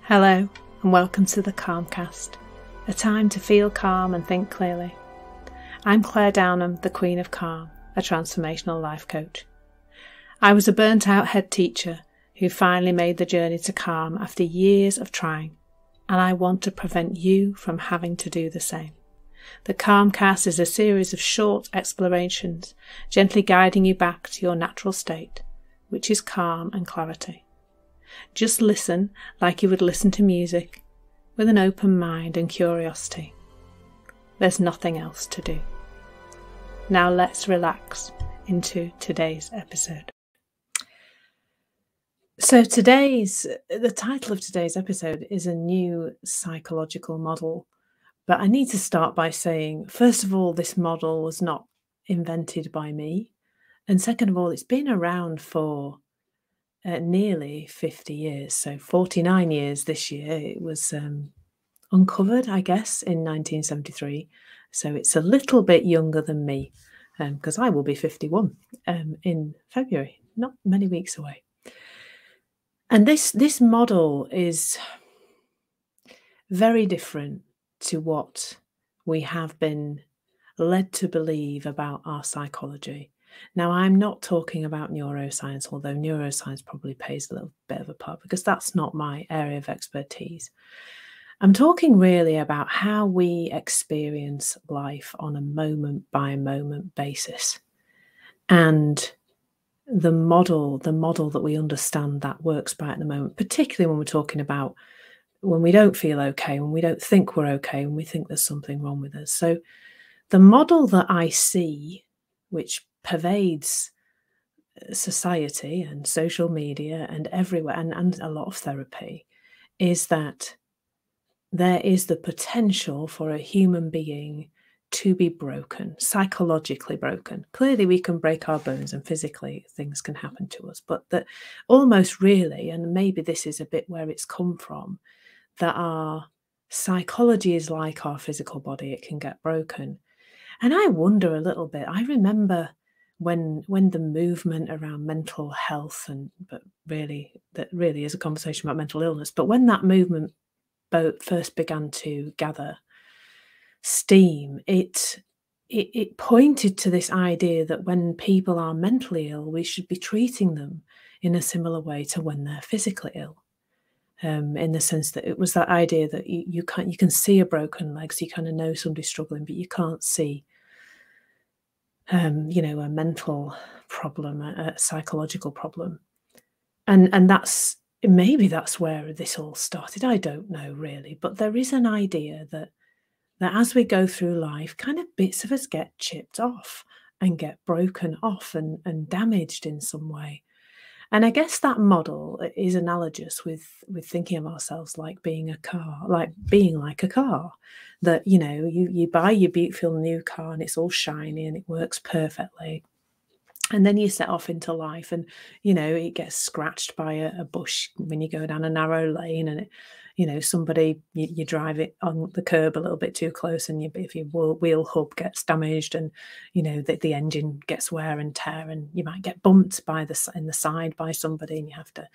Hello and welcome to the Calmcast, a time to feel calm and think clearly. I'm Claire Downham, the Queen of Calm, a transformational life coach. I was a burnt out head teacher who finally made the journey to calm after years of trying, and I want to prevent you from having to do the same. The Calmcast is a series of short explorations, gently guiding you back to your natural state, which is calm and clarity. Just listen like you would listen to music, with an open mind and curiosity. There's nothing else to do. Now let's relax into today's episode. So the title of today's episode is a new psychological model. But I need to start by saying, first of all, this model was not invented by me. And second of all, it's been around for nearly 50 years, so 49 years this year. It was uncovered, I guess, in 1973. So it's a little bit younger than me, because I will be 51 in February, not many weeks away. And this model is very different to what we have been led to believe about our psychology. Now, I'm not talking about neuroscience, although neuroscience probably plays a little bit of a part because that's not my area of expertise. I'm talking really about how we experience life on a moment-by-moment basis, and the model that we understand that works by at the moment, particularly when we're talking about when we don't feel okay, when we don't think we're okay, when we think there's something wrong with us. So the model that I see, which pervades society and social media and everywhere, and a lot of therapy, is that there is the potential for a human being to be broken, psychologically broken. Clearly we can break our bones and physically things can happen to us, but that almost really, and maybe this is a bit where it's come from, that our psychology is like our physical body. It can get broken. And I wonder a little bit, I remember when the movement around mental health, that really is a conversation about mental illness, but when that movement first began to gather steam, it pointed to this idea that when people are mentally ill, we should be treating them in a similar way to when they're physically ill. In the sense that it was that idea that you can see a broken leg, so you kind of know somebody's struggling, but you can't see a mental problem, a psychological problem. And that's where this all started. I don't know really, but there is an idea that as we go through life, kind of bits of us get chipped off and get broken off and damaged in some way. And I guess that model is analogous with thinking of ourselves like being a car, like a car. That, you buy your beautiful new car and it's all shiny and it works perfectly. And then you set off into life and, it gets scratched by a bush when you go down a narrow lane and somebody, you drive it on the curb a little bit too close and if your wheel hub gets damaged and, the engine gets wear and tear and you might get bumped in the side by somebody and you have to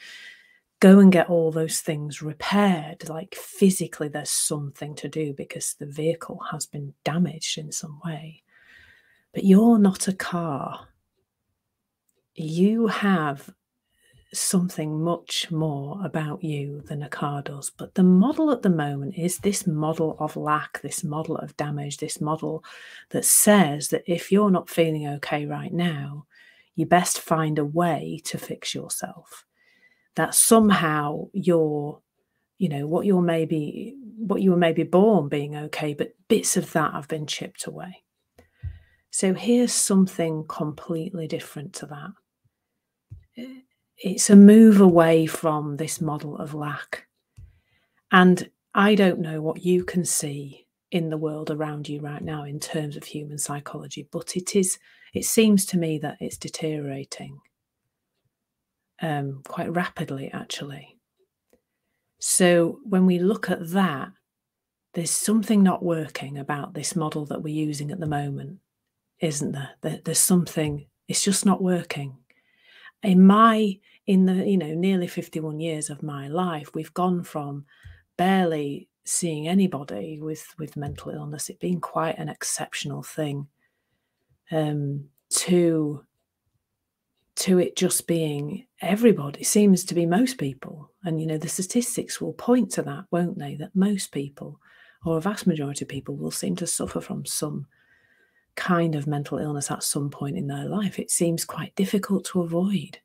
go and get all those things repaired. Like physically there's something to do because the vehicle has been damaged in some way. But you're not a car. You have something much more about you than a car does. But the model at the moment is this model of lack, this model of damage, this model that says that if you're not feeling okay right now, you best find a way to fix yourself. That somehow what you were maybe born being okay, but bits of that have been chipped away. So here's something completely different to that. It's a move away from this model of lack. And I don't know what you can see in the world around you right now in terms of human psychology, but it seems to me that it's deteriorating quite rapidly, actually. So when we look at that, there's something not working about this model that we're using at the moment, isn't there? There's something, it's just not working. In my in the, nearly 51 years of my life, we've gone from barely seeing anybody with mental illness, it being quite an exceptional thing, to it just being everybody, seems to be most people. And, the statistics will point to that, won't they? That most people, or a vast majority of people, will seem to suffer from some kind of mental illness at some point in their life. It seems quite difficult to avoid.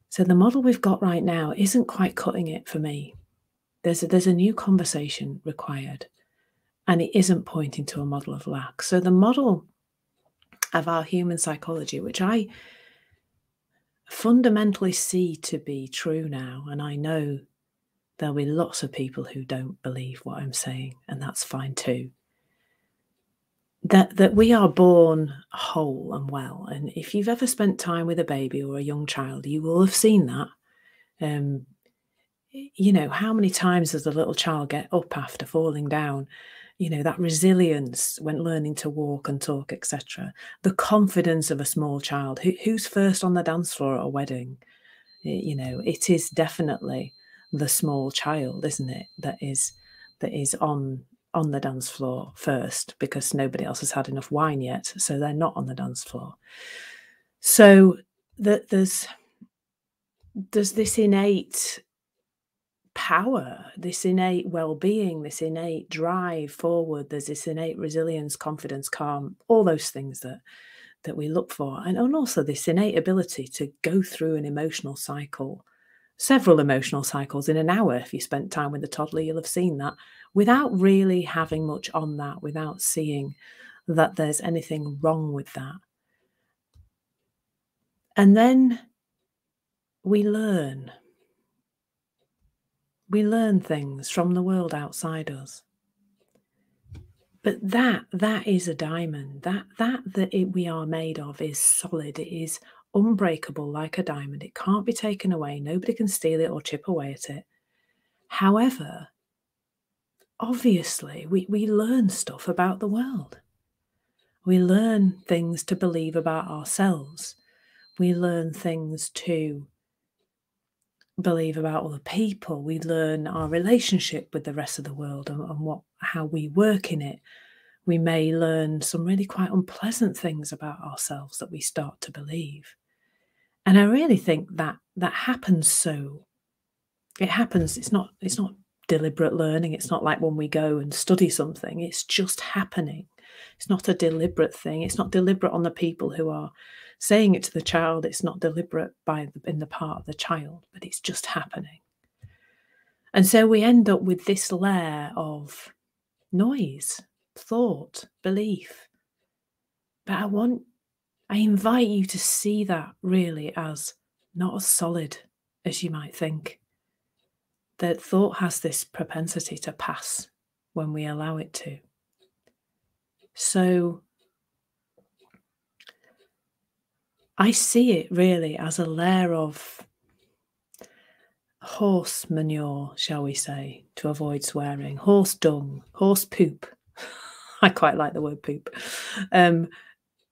So the model we've got right now isn't quite cutting it for me. There's a new conversation required, and it isn't pointing to a model of lack. So the model of our human psychology, which I fundamentally see to be true now, and I know there'll be lots of people who don't believe what I'm saying, and that's fine too, that we are born whole and well. And if you've ever spent time with a baby or a young child, you will have seen that. How many times does a little child get up after falling down? That resilience when learning to walk and talk, etc. The confidence of a small child. Who's first on the dance floor at a wedding? It is definitely the small child, isn't it? That is on the dance floor first, because nobody else has had enough wine yet, so they're not on the dance floor. So there's this innate power, this innate well-being, this innate drive forward. There's this innate resilience, confidence, calm, all those things that we look for, and also this innate ability to go through an emotional cycle, several emotional cycles in an hour. If you spent time with a toddler, you'll have seen that, without really having much on that, without seeing that there's anything wrong with that. And then we learn things from the world outside us. But that is a diamond. We are made of is solid. It is unbreakable like a diamond. It can't be taken away. Nobody can steal it or chip away at it. However, obviously, we learn stuff about the world. We learn things to believe about ourselves. We learn things to believe about other people. We learn our relationship with the rest of the world and how we work in it. We may learn some really quite unpleasant things about ourselves that we start to believe. And I really think that happens. It happens. It's not deliberate learning. It's not like when we go and study something. It's just happening. It's not a deliberate thing. It's not deliberate on the people who are saying it to the child. It's not deliberate in the part of the child, but it's just happening. And so we end up with this layer of noise, thought, belief. But I invite you to see that really as not as solid as you might think. That thought has this propensity to pass when we allow it to. So I see it really as a layer of horse manure, shall we say, to avoid swearing, horse dung, horse poop. I quite like the word poop.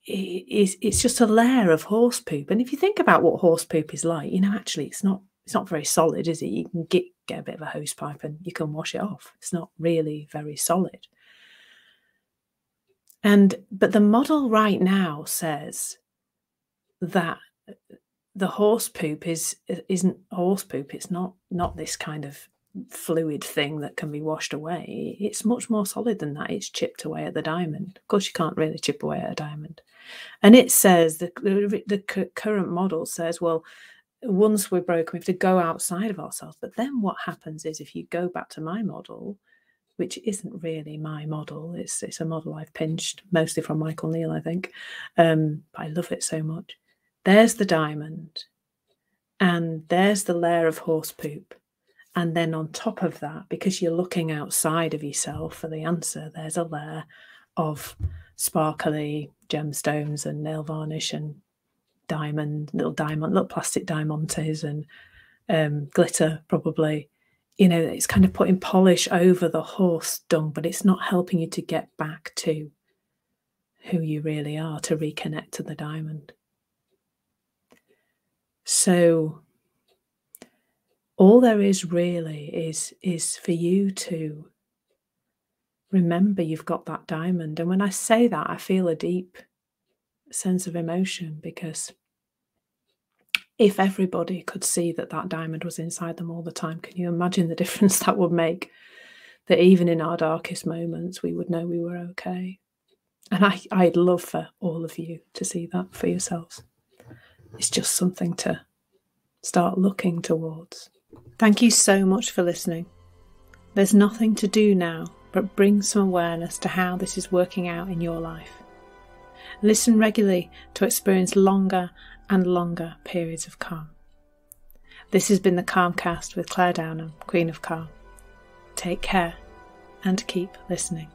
It's just a layer of horse poop. And if you think about what horse poop is like, actually it's not very solid, is it? You can get a bit of a hose pipe and you can wash it off. It's not really very solid. But the model right now says that the horse poop isn't horse poop. It's not this kind of fluid thing that can be washed away. It's much more solid than that. It's chipped away at the diamond. Of course, you can't really chip away at a diamond. And it says the current model says, well, once we're broken, we have to go outside of ourselves. But then what happens is, if you go back to my model, which isn't really my model, it's a model I've pinched mostly from Michael Neal, I think, but I love it so much. There's the diamond, and there's the layer of horse poop. And then on top of that, because you're looking outside of yourself for the answer, there's a layer of sparkly gemstones and nail varnish and little plastic diamantes and glitter, probably. It's kind of putting polish over the horse dung, but it's not helping you to get back to who you really are, to reconnect to the diamond. So All there is really is for you to remember you've got that diamond. And when I say that, I feel a deep sense of emotion, because if everybody could see that that diamond was inside them all the time, can you imagine the difference that would make? That even in our darkest moments, we would know we were okay. And I'd love for all of you to see that for yourselves. It's just something to start looking towards. Thank you so much for listening. There's nothing to do now but bring some awareness to how this is working out in your life. Listen regularly to experience longer and longer periods of calm. This has been the Calmcast with Claire Downham, Queen of Calm. Take care and keep listening.